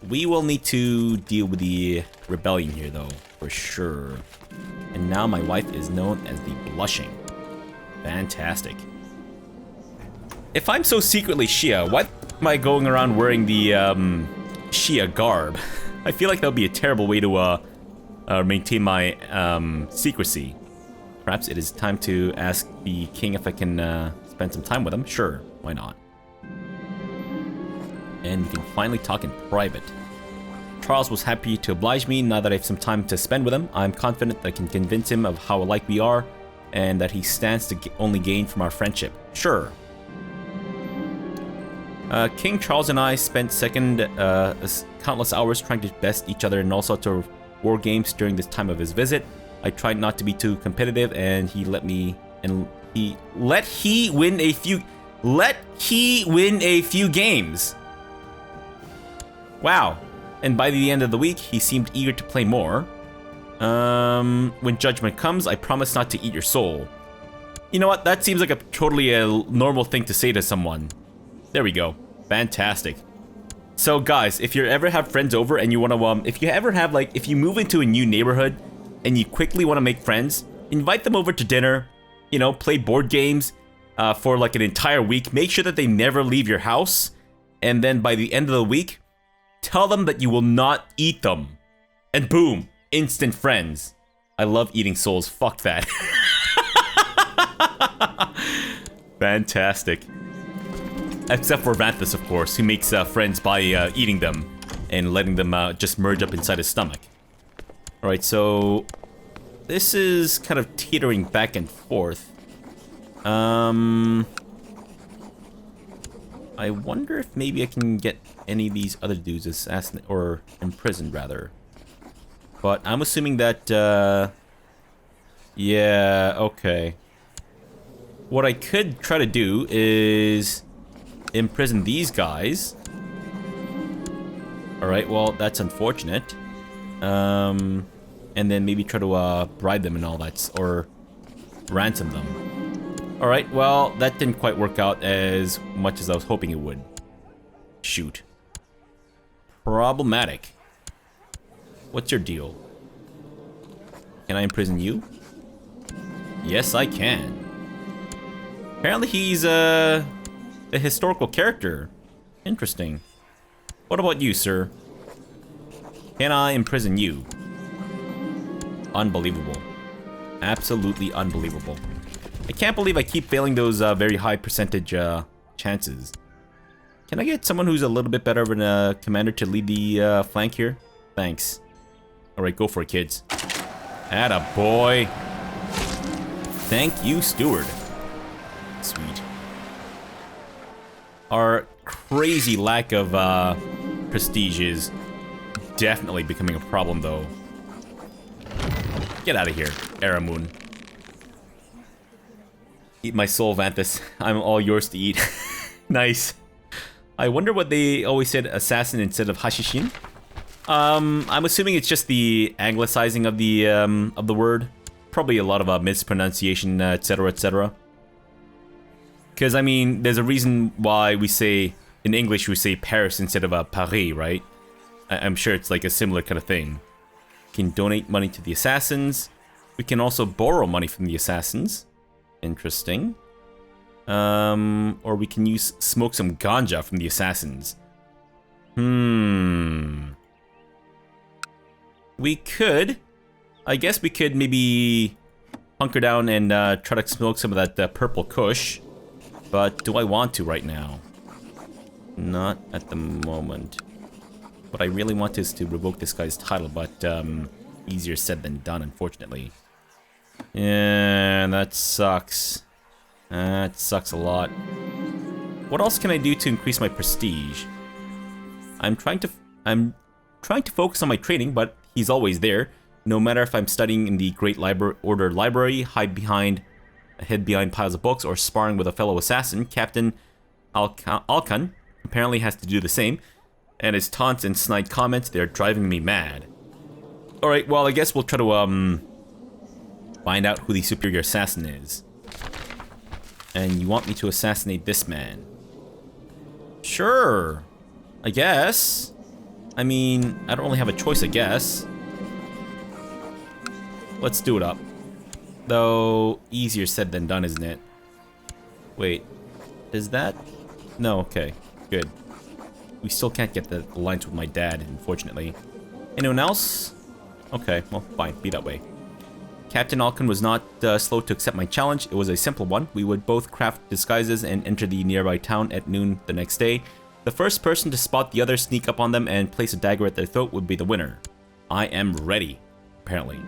We will need to deal with the rebellion here, though, for sure. And now my wife is known as the Blushing. Fantastic. If I'm so secretly Shia, why am I going around wearing the Shia garb? I feel like that would be a terrible way to maintain my secrecy. Perhaps it is time to ask the king if I can spend some time with him. Sure, why not? And we can finally talk in private. Charles was happy to oblige me. Now that I have some time to spend with him, I'm confident that I can convince him of how alike we are and that he stands to only gain from our friendship. Sure. King Charles and I spent countless hours trying to best each other in all sorts of war games during this time of his visit. I tried not to be too competitive, and he let he win a few games. Wow. And by the end of the week, he seemed eager to play more. When judgment comes, I promise not to eat your soul. You know what? That seems like a totally normal thing to say to someone. There we go. Fantastic. So guys, if you ever have friends over and you want to, if you move into a new neighborhood and you quickly want to make friends, invite them over to dinner, you know, play board games for like an entire week. Make sure that they never leave your house. And then by the end of the week, tell them that you will not eat them. And boom, instant friends. I love eating souls. Fuck that. Fantastic. Except for Vanthus, of course, who makes friends by eating them and letting them just merge up inside his stomach. Alright, so this is kind of teetering back and forth. I wonder if maybe I can get any of these other dudes assassinated or imprisoned, rather. But I'm assuming that, yeah, okay. What I could try to do is imprison these guys. Alright, well, that's unfortunate. And then maybe try to bribe them and all that, or ransom them. Alright, well, that didn't quite work out as much as I was hoping it would. Shoot. Problematic. What's your deal? Can I imprison you? Yes, I can. Apparently he's a historical character. Interesting. What about you, sir? Can I imprison you? Unbelievable. Absolutely unbelievable. I can't believe I keep failing those very high percentage chances. Can I get someone who's a little bit better of a commander to lead the flank here? Thanks. Alright, go for it, kids. Atta boy. Thank you, steward. Sweet. Our crazy lack of prestige is definitely becoming a problem, though. Get out of here, Aramoon. Eat my soul, Vanthus. I'm all yours to eat. Nice. I wonder what they always said, assassin instead of Hashishin. I'm assuming it's just the anglicizing of the word. Probably a lot of mispronunciation, etc., etc. Because, I mean, there's a reason why we say, in English, we say Paris instead of Paris, right? I'm sure it's like a similar kind of thing. We can donate money to the assassins. We can also borrow money from the assassins. Interesting. Or we can smoke some ganja from the assassins. We could. I guess we could maybe hunker down and try to smoke some of that purple kush. But do I want to right now? Not at the moment. What I really want is to revoke this guy's title, but easier said than done, unfortunately. Yeah, that sucks. That sucks a lot. What else can I do to increase my prestige? I'm trying to focus on my training, but he's always there. No matter if I'm studying in the Great Order Library, hide behind piles of books, or sparring with a fellow assassin, Captain Alkan apparently has to do the same. And his taunts and snide comments, they're driving me mad. Alright, well, I guess we'll try to find out who the superior assassin is. And you want me to assassinate this man. Sure. I guess. I mean, I don't really have a choice, I guess. Let's do it up. Though, easier said than done, isn't it? Wait. Is that? No, okay. Good. We still can't get the alliance with my dad, unfortunately. Anyone else? Okay, well, fine. Be that way. Captain Alkin was not slow to accept my challenge. It was a simple one. We would both craft disguises and enter the nearby town at noon the next day. The first person to spot the other, sneak up on them, and place a dagger at their throat would be the winner. I am ready, apparently.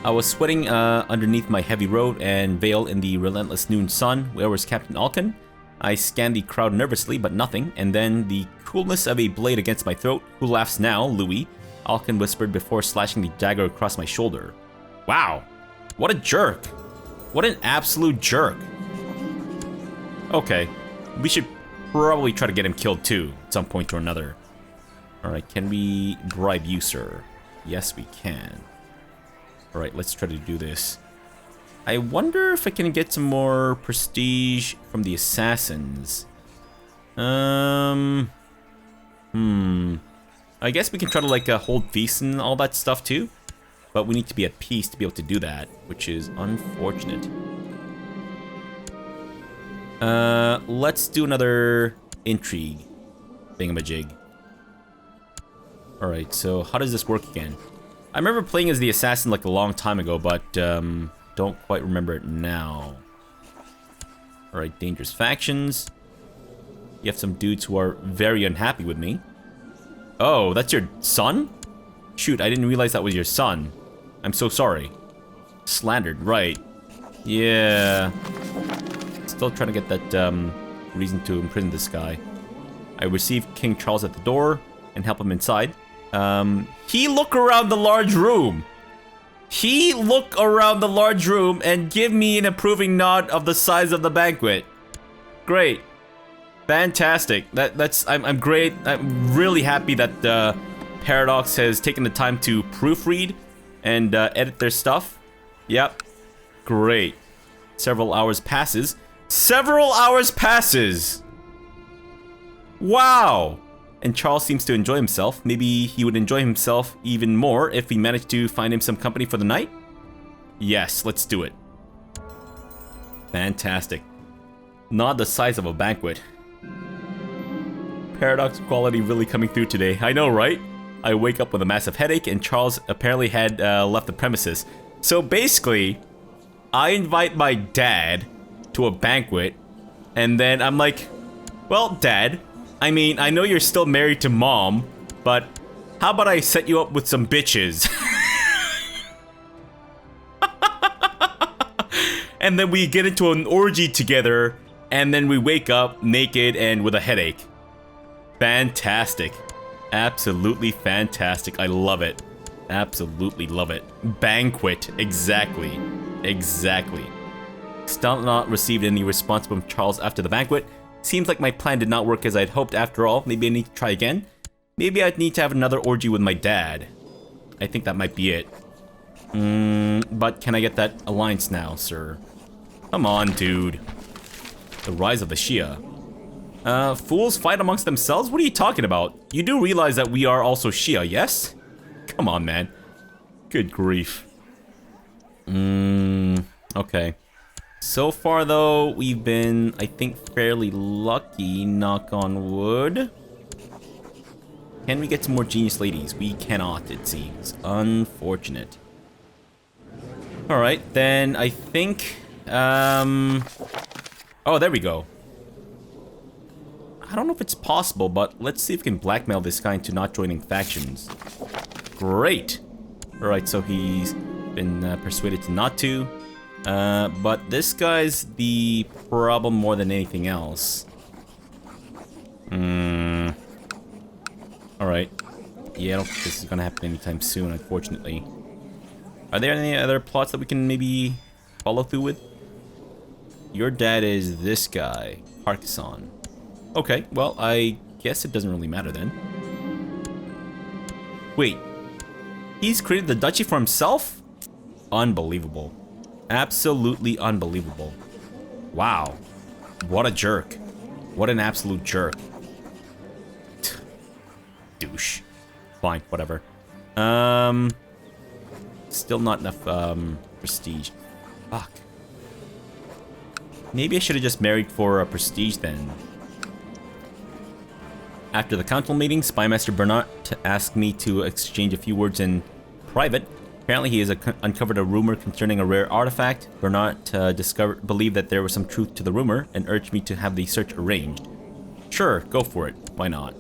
I was sweating underneath my heavy robe and veil in the relentless noon sun. Where was Captain Alkin? I scanned the crowd nervously, but nothing, and then the coolness of a blade against my throat. Who laughs now, Louis? Alkin whispered before slashing the dagger across my shoulder. Wow, what a jerk. What an absolute jerk. Okay, we should probably try to get him killed too, at some point or another. Alright, can we bribe you, sir? Yes, we can. Alright, let's try to do this. I wonder if I can get some more prestige from the assassins. I guess we can try to, like, hold feasts and all that stuff, too. But we need to be at peace to be able to do that, which is unfortunate. Let's do another intrigue thingamajig. Alright, so how does this work again? I remember playing as the assassin, like, a long time ago, but, don't quite remember it now. Alright, dangerous factions. You have some dudes who are very unhappy with me. Oh, that's your son? Shoot, I didn't realize that was your son. I'm so sorry. Slandered, right. Yeah. Still trying to get that, reason to imprison this guy. I received King Charles at the door and help him inside. He look around the large room. He look around the large room and give me an approving nod of the size of the banquet. Great. Fantastic. I'm great. I'm really happy that Paradox has taken the time to proofread and edit their stuff. Yep. Great. Several hours passes. Several hours passes! Wow! And Charles seems to enjoy himself. Maybe he would enjoy himself even more if we managed to find him some company for the night? Yes, let's do it. Fantastic. Not the size of a banquet. Paradox quality really coming through today. I know, right? I wake up with a massive headache and Charles apparently had left the premises. So basically, I invite my dad to a banquet and then I'm like, well, Dad, I mean, I know you're still married to Mom, but how about I set you up with some bitches? And then we get into an orgy together, and then we wake up naked and with a headache. Fantastic. Absolutely fantastic. I love it. Absolutely love it. Banquet. Exactly. Exactly. Still not received any response from Charles after the banquet. Seems like my plan did not work as I'd hoped after all. Maybe I need to try again. Maybe I'd need to have another orgy with my dad. I think that might be it. But can I get that alliance now, sir? Come on, dude. The rise of the Shia. Fools fight amongst themselves? What are you talking about? You do realize that we are also Shia, yes? Come on, man. Good grief. Okay. So far, though, we've been, I think, fairly lucky, knock on wood. Can we get some more genius ladies? We cannot, it seems. Unfortunate. Alright, then I think, oh, there we go. I don't know if it's possible, but let's see if we can blackmail this guy into not joining factions. Great! Alright, so he's been persuaded to not to. But this guy's the problem more than anything else. Alright. Yeah, I don't think this is gonna happen anytime soon, unfortunately. Are there any other plots that we can maybe follow through with? Your dad is this guy, Parkinson. Okay, well, I guess it doesn't really matter then. Wait. He's created the duchy for himself? Unbelievable. Absolutely unbelievable. Wow. What a jerk. What an absolute jerk. Douche. Fine, whatever. Still not enough, prestige. Fuck. Maybe I should have just married for prestige then. After the council meeting, Spymaster Bernard asked me to exchange a few words in private. Apparently he has uncovered a rumor concerning a rare artifact. Bernard believed that there was some truth to the rumor and urged me to have the search arranged. Sure, go for it. Why not?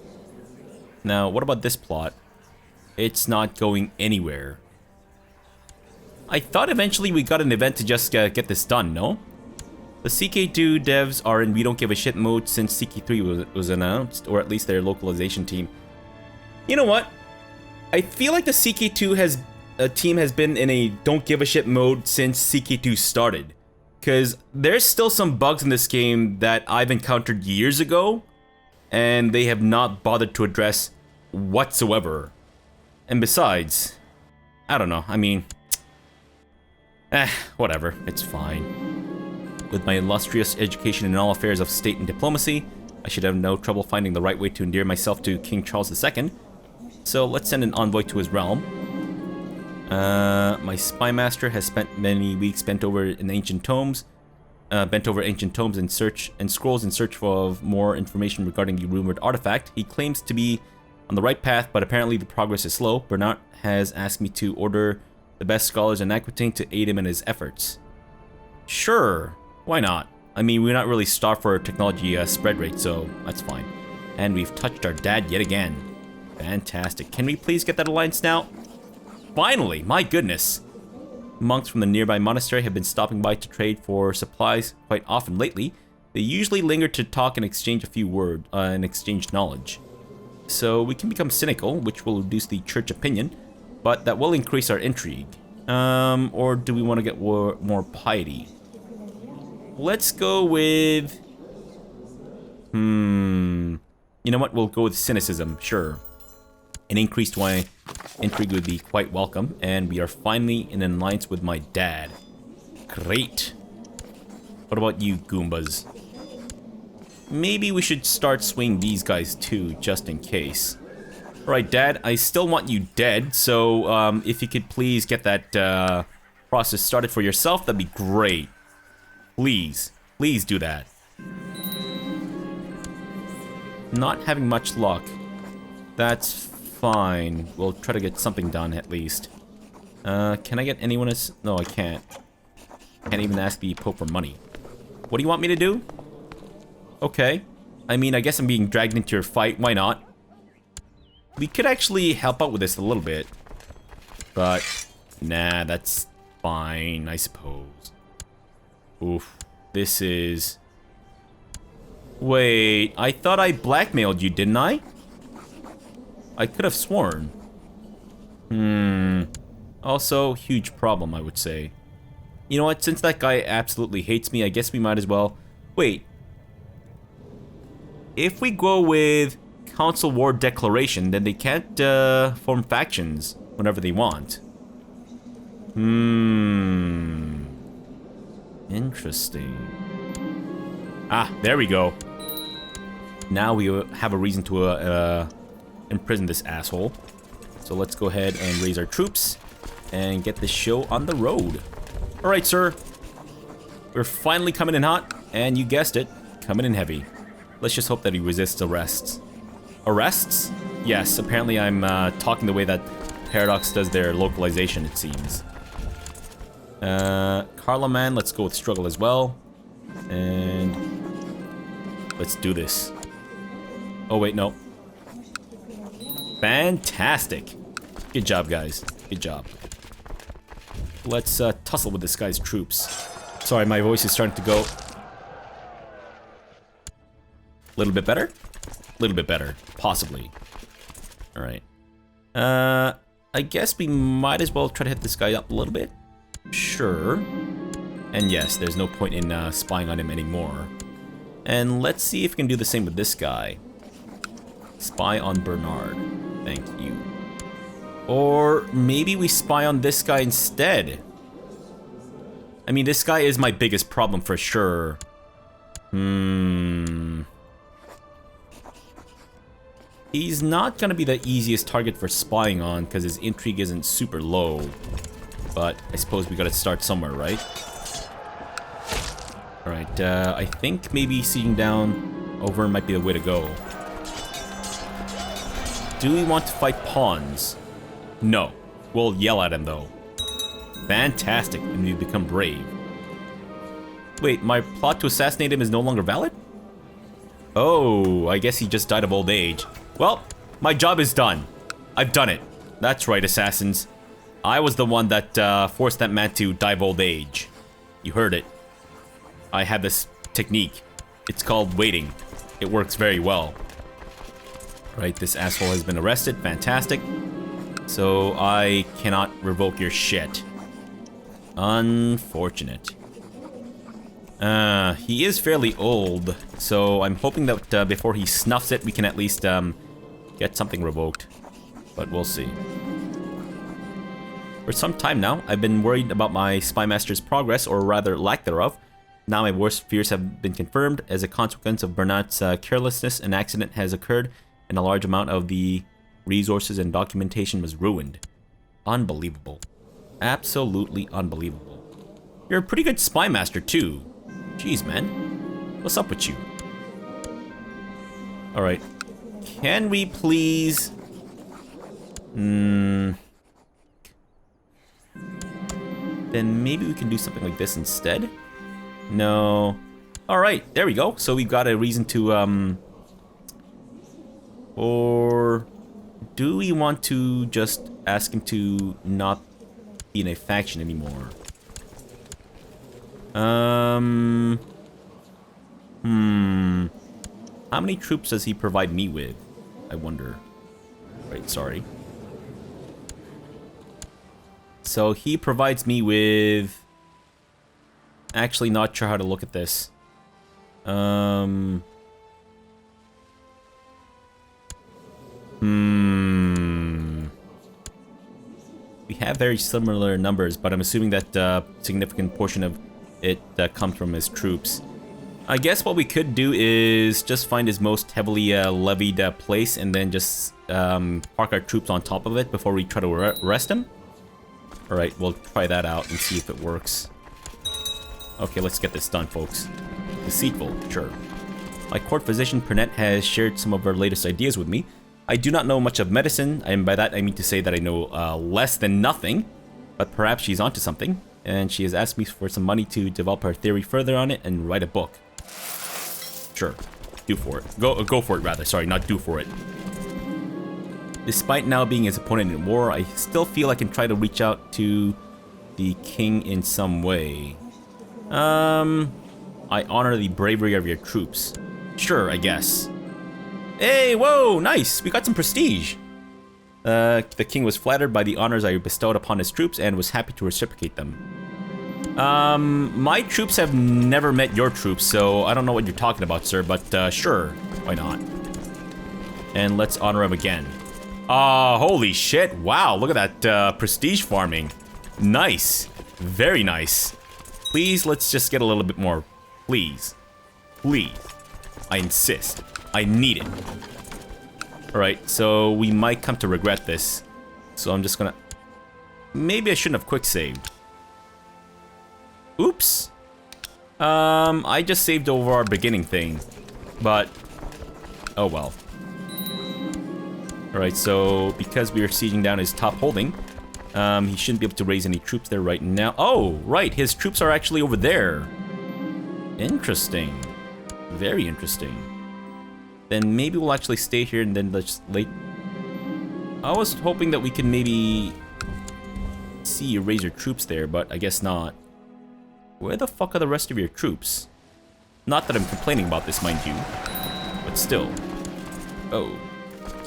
Now, what about this plot? It's not going anywhere. I thought eventually we got an event to just get this done, no? The CK2 devs are in we don't give a shit mode since CK3 was announced, or at least their localization team. You know what? I feel like the CK2 team has been in a don't give a shit mode since CK2 started. Because there's still some bugs in this game that I've encountered years ago, and they have not bothered to address whatsoever. And besides, I don't know, I mean, whatever, it's fine. With my illustrious education in all affairs of state and diplomacy, I should have no trouble finding the right way to endear myself to King Charles II. So let's send an envoy to his realm. My spymaster has spent many weeks bent over ancient tomes and scrolls in search of more information regarding the rumored artifact. He claims to be on the right path, but apparently the progress is slow. Bernard has asked me to order the best scholars in Aquitaine to aid him in his efforts. Sure, why not? I mean, we're not really starved for technology spread rate, so that's fine. And we've touched our dad yet again. Fantastic. Can we please get that alliance now? Finally, my goodness. Monks from the nearby monastery have been stopping by to trade for supplies quite often lately. They usually linger to talk and exchange a few words and exchange knowledge. So we can become cynical, which will reduce the church opinion, but that will increase our intrigue. Or do we want to get more piety? Let's go with... You know what? We'll go with cynicism, sure. An increase to my intrigue would be quite welcome, and we are finally in an alliance with my dad. Great. What about you, Goombas? Maybe we should start swinging these guys too, just in case. Alright, Dad, I still want you dead, so if you could please get that process started for yourself, that'd be great. Please. Please do that. Not having much luck. That's fine. We'll try to get something done, at least. Can I get anyone else? No, I can't. Can't even ask the Pope for money. What do you want me to do? Okay. I mean, I guess I'm being dragged into your fight. Why not? We could actually help out with this a little bit. But, nah, that's fine, I suppose. Oof. This is... Wait, I thought I blackmailed you, didn't I? I could have sworn. Also, huge problem, I would say. You know what, since that guy absolutely hates me, I guess we might as well... Wait. If we go with Council War Declaration, then they can't form factions whenever they want. Interesting. Ah, there we go. Now we have a reason to imprison this asshole. So let's go ahead and raise our troops and get this show on the road. Alright, sir. We're finally coming in hot, and you guessed it, coming in heavy. Let's just hope that he resists arrests. Arrests? Yes, apparently I'm talking the way that Paradox does their localization, it seems. Carloman, let's go with struggle as well. And let's do this. Oh wait, no. Fantastic. Good job, guys. Good job. Let's tussle with this guy's troops. Sorry, my voice is starting to go. A little bit better? A little bit better. Possibly. Alright. I guess we might as well try to hit this guy up a little bit. Sure. And yes, there's no point in spying on him anymore. And let's see if we can do the same with this guy. Spy on Bernard. Thank you. Or maybe we spy on this guy instead. I mean, this guy is my biggest problem for sure. He's not gonna be the easiest target for spying on because his intrigue isn't super low. But I suppose we gotta start somewhere, right? Alright, I think maybe sieging down over might be the way to go. Do we want to fight pawns? No. We'll yell at him though. Fantastic, and we become brave. Wait, my plot to assassinate him is no longer valid? Oh, I guess he just died of old age. Well, my job is done. I've done it. That's right, assassins. I was the one that forced that man to die of old age. You heard it. I have this technique. It's called waiting. It works very well. Right, this asshole has been arrested. Fantastic. So I cannot revoke your shit. Unfortunate. He is fairly old, so I'm hoping that before he snuffs it, we can at least get something revoked. But we'll see. For some time now, I've been worried about my spymaster's progress, or rather lack thereof. Now my worst fears have been confirmed. As a consequence of Bernard's carelessness, an accident has occurred, and a large amount of the resources and documentation was ruined. Unbelievable. Absolutely unbelievable. You're a pretty good spymaster too. Jeez, man. What's up with you? Alright. Can we please... Then maybe we can do something like this instead? No. Alright, there we go. So we've got a reason to, Or... do we want to just ask him to not be in a faction anymore? How many troops does he provide me with? I wonder. Right, sorry. So he provides me with... Actually, not sure how to look at this. We have very similar numbers, but I'm assuming that a significant portion of it comes from his troops. I guess what we could do is just find his most heavily levied place and then just park our troops on top of it before we try to arrest him. Alright, we'll try that out and see if it works. Okay, let's get this done, folks. Deceitful, sure. My court physician, Pernette, has shared some of her latest ideas with me. I do not know much of medicine, and by that I mean to say that I know less than nothing, but perhaps she's onto something, and she has asked me for some money to develop her theory further on it and write a book. Sure, do for it. Go for it, rather. Sorry, not do for it. Despite now being his opponent in war, I still feel I can try to reach out to the king in some way. I honor the bravery of your troops. Sure, I guess. Hey, whoa, nice! We got some prestige! The king was flattered by the honors I bestowed upon his troops and was happy to reciprocate them. My troops have never met your troops, so I don't know what you're talking about, sir, but sure, why not? And let's honor him again. Holy shit, wow, look at that prestige farming. Nice, very nice. Please, let's just get a little bit more, please. Please, I insist. I need it. Alright, so we might come to regret this. So I'm just gonna... Maybe I shouldn't have quick saved. Oops. I just saved over our beginning thing. But... oh well. Alright, so because we are sieging down his top holding, he shouldn't be able to raise any troops there right now. Oh, right, his troops are actually over there. Interesting. Very interesting. Then maybe we'll actually stay here and then let's I was hoping that we could maybe see you raise your troops there, but I guess not. Where the fuck are the rest of your troops? Not that I'm complaining about this, mind you, but still. Oh,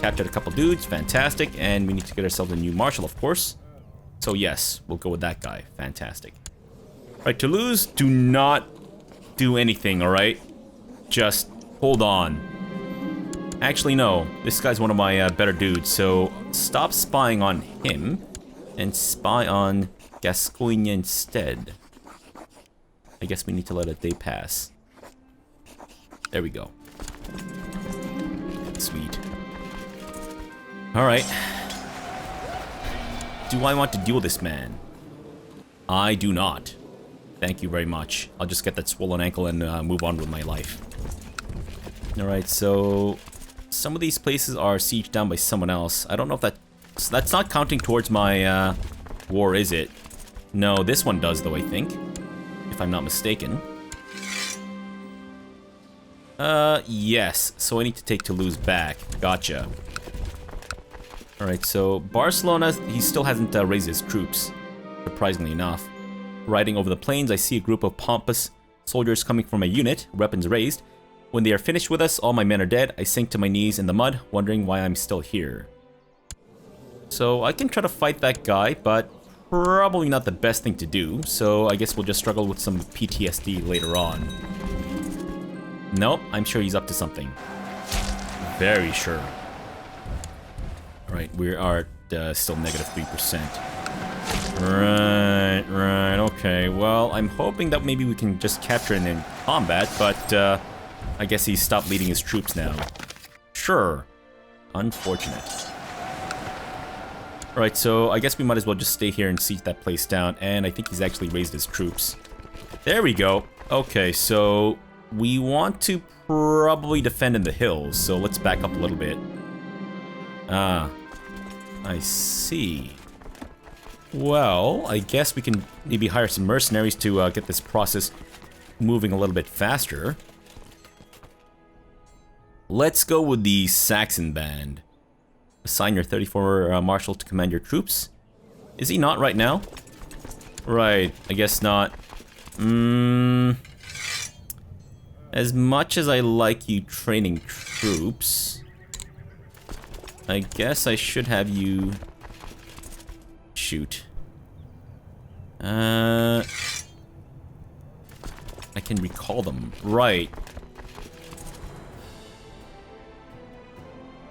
captured a couple dudes, fantastic, and we need to get ourselves a new marshal, of course. So yes, we'll go with that guy, fantastic. Right, Toulouse, do not do anything, alright? Just hold on. Actually, no. This guy's one of my better dudes, so stop spying on him and spy on Gascoigne instead. I guess we need to let a day pass. There we go. Sweet. Alright. Do I want to duel this man? I do not. Thank you very much. I'll just get that swollen ankle and move on with my life. Alright, so... some of these places are sieged down by someone else. I don't know if that's not counting towards my war, is it? No, this one does though, I think. If I'm not mistaken. Yes. So I need to take Toulouse back. Gotcha. Alright, so Barcelona, he still hasn't raised his troops. Surprisingly enough. Riding over the plains, I see a group of pompous soldiers coming from a unit, weapons raised. When they are finished with us, all my men are dead. I sink to my knees in the mud, wondering why I'm still here. So I can try to fight that guy, but probably not the best thing to do. So I guess we'll just struggle with some PTSD later on. Nope, I'm sure he's up to something. Very sure. Alright, we are still negative 3%. Right, okay. Well, I'm hoping that maybe we can just capture him in combat, but I guess he's stopped leading his troops now. Sure. Unfortunate. Alright, so I guess we might as well just stay here and siege that place down, and I think he's actually raised his troops. There we go. Okay, so we want to probably defend in the hills, so let's back up a little bit. Ah, I see. Well, I guess we can maybe hire some mercenaries to get this process moving a little bit faster. Let's go with the Saxon band. Assign your 34 marshal to command your troops. Is he not right now? Right, I guess not. As much as I like you training troops, I guess I should have you... shoot. I can recall them. Right.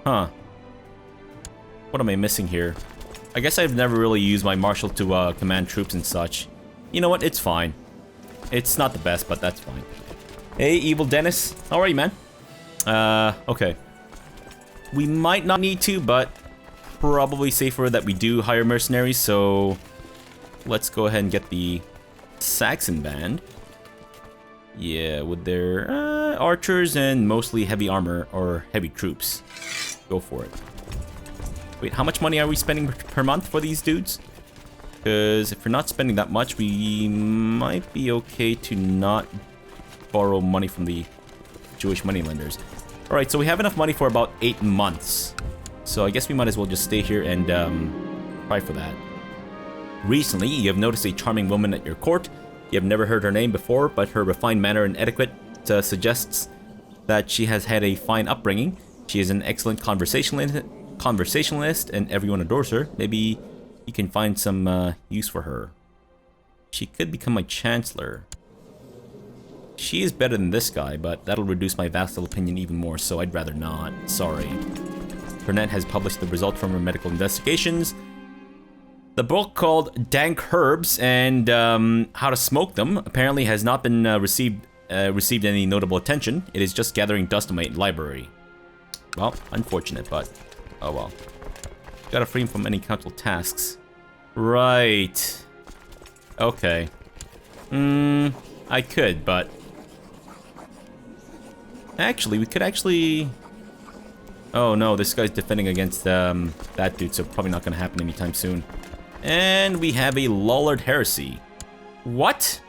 Huh. What am I missing here? I guess I've never really used my marshal to command troops and such. You know what? It's fine. It's not the best, but that's fine. Hey, Evil Dennis. How are you, man? Okay. We might not need to, but probably safer that we do hire mercenaries, so let's go ahead and get the Saxon band. Yeah, with their archers and mostly heavy armor or heavy troops. Go for it. Wait, how much money are we spending per month for these dudes? Because if we're not spending that much, we might be okay to not borrow money from the Jewish moneylenders. Alright, so we have enough money for about 8 months. So I guess we might as well just stay here and try for that. Recently, you have noticed a charming woman at your court. You have never heard her name before, but her refined manner and etiquette suggests that she has had a fine upbringing. She is an excellent conversationalist and everyone adores her. Maybe you can find some use for her. She could become my chancellor. She is better than this guy, but that'll reduce my vassal opinion even more, so I'd rather not. Sorry. Burnett has published the result from her medical investigations. The book called Dank Herbs and How to Smoke Them apparently has not been received any notable attention. It is just gathering dust in my library. Well, unfortunate, but oh well. Gotta free him from any council tasks. Right. Okay. I could, but... Actually, we could actually... Oh no, this guy's defending against that dude, so probably not gonna happen anytime soon. And we have a Lollard heresy. What?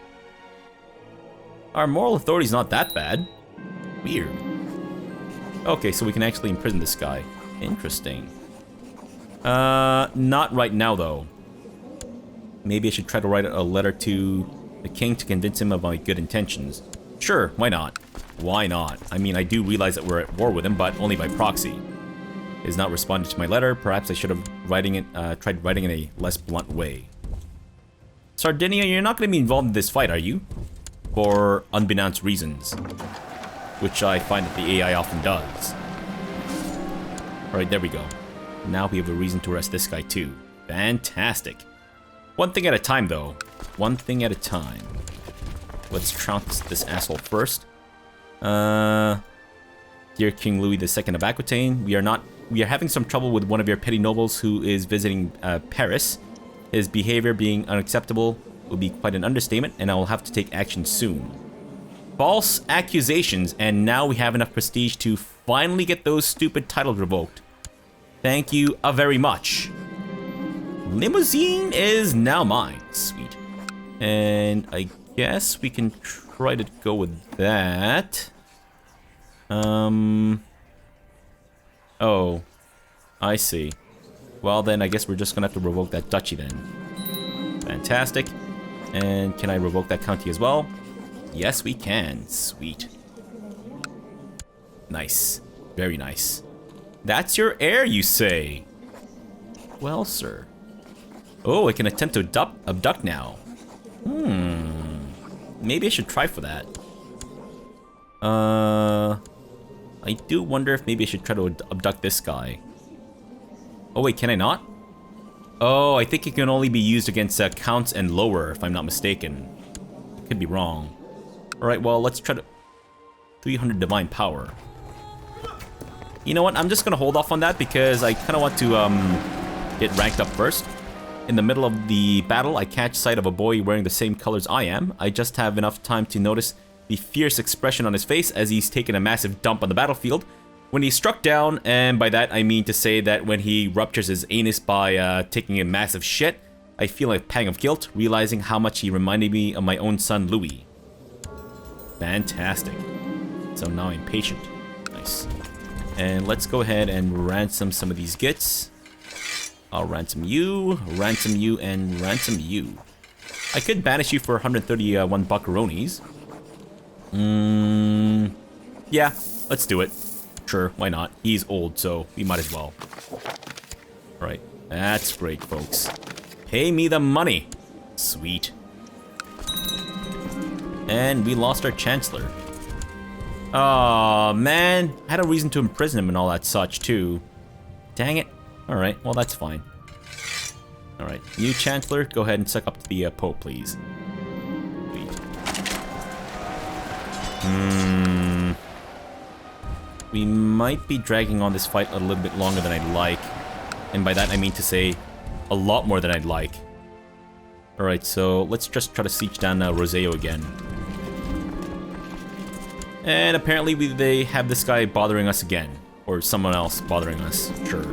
Our moral authority's not that bad. Weird. Okay, so we can actually imprison this guy. Interesting. Not right now, though. Maybe I should try to write a letter to the king to convince him of my good intentions. Sure, why not? Why not? I mean, I do realize that we're at war with him, but only by proxy. He has not responded to my letter. Perhaps I should have tried writing in a less blunt way. Sardinia, you're not going to be involved in this fight, are you? For unbeknownst reasons. Which I find that the AI often does. Alright, there we go. Now we have a reason to arrest this guy too. Fantastic. One thing at a time, though. One thing at a time. Let's trounce this asshole first. Dear King Louis II of Aquitaine, we are having some trouble with one of your petty nobles who is visiting Paris. His behavior being unacceptable will be quite an understatement, and I will have to take action soon. False accusations, and now we have enough prestige to finally get those stupid titles revoked. Thank you very much. Limousine is now mine. Sweet. And I guess we can try to go with that. Oh, I see. Well, then I guess we're just gonna have to revoke that duchy then. Fantastic. And can I revoke that county as well? Yes, we can. Sweet. Nice. Very nice. That's your heir, you say? Well, sir. Oh, I can attempt to abduct now. Maybe I should try for that. I do wonder if maybe I should try to abduct this guy. Oh wait, can I not? Oh, I think it can only be used against counts and lower, if I'm not mistaken. Could be wrong. Alright, well, let's try to... 300 divine power. You know what, I'm just gonna hold off on that because I kinda want to, get ranked up first. In the middle of the battle, I catch sight of a boy wearing the same colors I am. I just have enough time to notice the fierce expression on his face as he's taken a massive dump on the battlefield. When he's struck down, and by that I mean to say that when he ruptures his anus by taking a massive shit, I feel a pang of guilt, realizing how much he reminded me of my own son, Louis. Fantastic. So now I'm patient. Nice. And let's go ahead and ransom some of these gits. I'll ransom you, and ransom you. I could banish you for 131 buckaroonies. Yeah, let's do it. Sure, why not? He's old, so we might as well. Alright, that's great, folks. Pay me the money. Sweet. And we lost our Chancellor. Oh man, I had a reason to imprison him and all that such, too. Dang it. Alright, well that's fine. Alright, new Chancellor, go ahead and suck up to the Pope, please. We might be dragging on this fight a little bit longer than I'd like. And by that I mean to say, a lot more than I'd like. Alright, so let's just try to siege down Roseo again. And apparently they have this guy bothering us again. Or someone else bothering us, sure.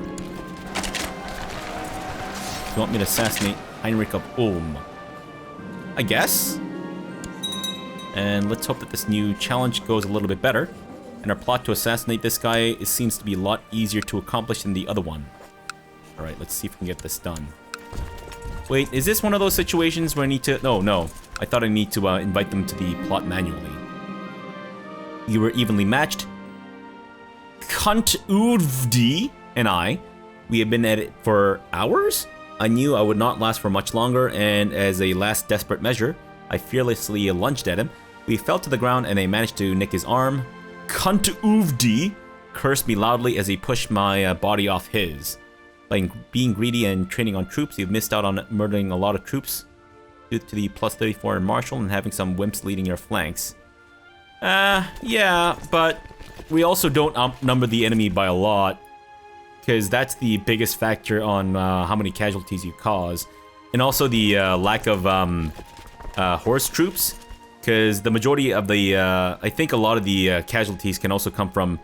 You want me to assassinate Heinrich of Ulm? I guess? And let's hope that this new challenge goes a little bit better. And our plot to assassinate this guy seems to be a lot easier to accomplish than the other one. Alright, let's see if we can get this done. Wait, is this one of those situations where I need to... No. I thought I need to invite them to the plot manually. You were evenly matched. Cunt Uvdi and I, we have been at it for hours? I knew I would not last for much longer, and as a last desperate measure, I fearlessly lunged at him. We fell to the ground and I managed to nick his arm. Cunt Uvdi cursed me loudly as he pushed my body off his. By being greedy and training on troops, you've missed out on murdering a lot of troops due to the plus 34 in Marshall and having some wimps leading your flanks. Yeah, but we also don't outnumber the enemy by a lot, because that's the biggest factor on how many casualties you cause. And also the lack of horse troops, because the majority of the, I think a lot of the casualties can also come from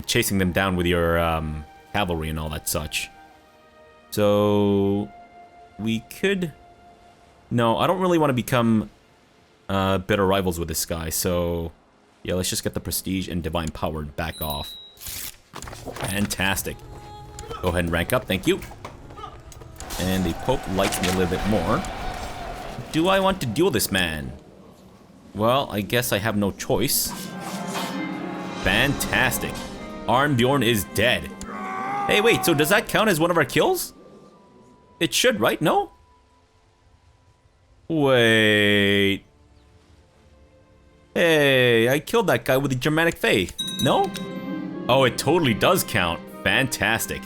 chasing them down with your cavalry and all that such. So we could... No, I don't really want to become bitter rivals with this guy, so yeah, let's just get the prestige and divine power and back off. Fantastic. Go ahead and rank up, thank you. And the Pope likes me a little bit more. Do I want to duel this man? Well, I guess I have no choice. Fantastic. Arnbjorn is dead. Hey, wait, so does that count as one of our kills? It should, right? No? Wait. Hey, I killed that guy with the Germanic faith. No? Oh, it totally does count. Fantastic.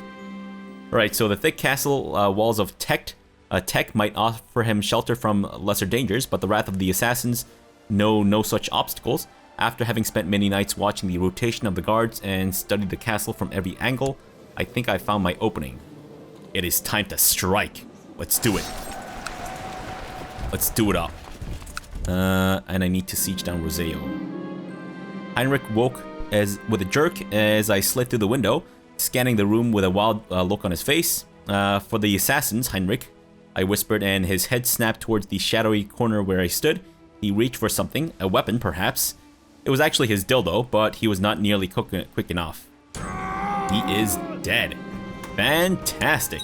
Alright, so the thick castle walls of Tech might offer him shelter from lesser dangers, but the wrath of the assassins no such obstacles. After having spent many nights watching the rotation of the guards and studied the castle from every angle, I think I found my opening. It is time to strike. Let's do it. Let's do it up. And I need to siege down Roseo. Heinrich woke with a jerk as I slid through the window, scanning the room with a wild look on his face. For the assassins, Heinrich, I whispered, and his head snapped towards the shadowy corner where I stood. He reached for something, a weapon perhaps. It was actually his dildo, but he was not nearly quick enough. He is dead. Fantastic.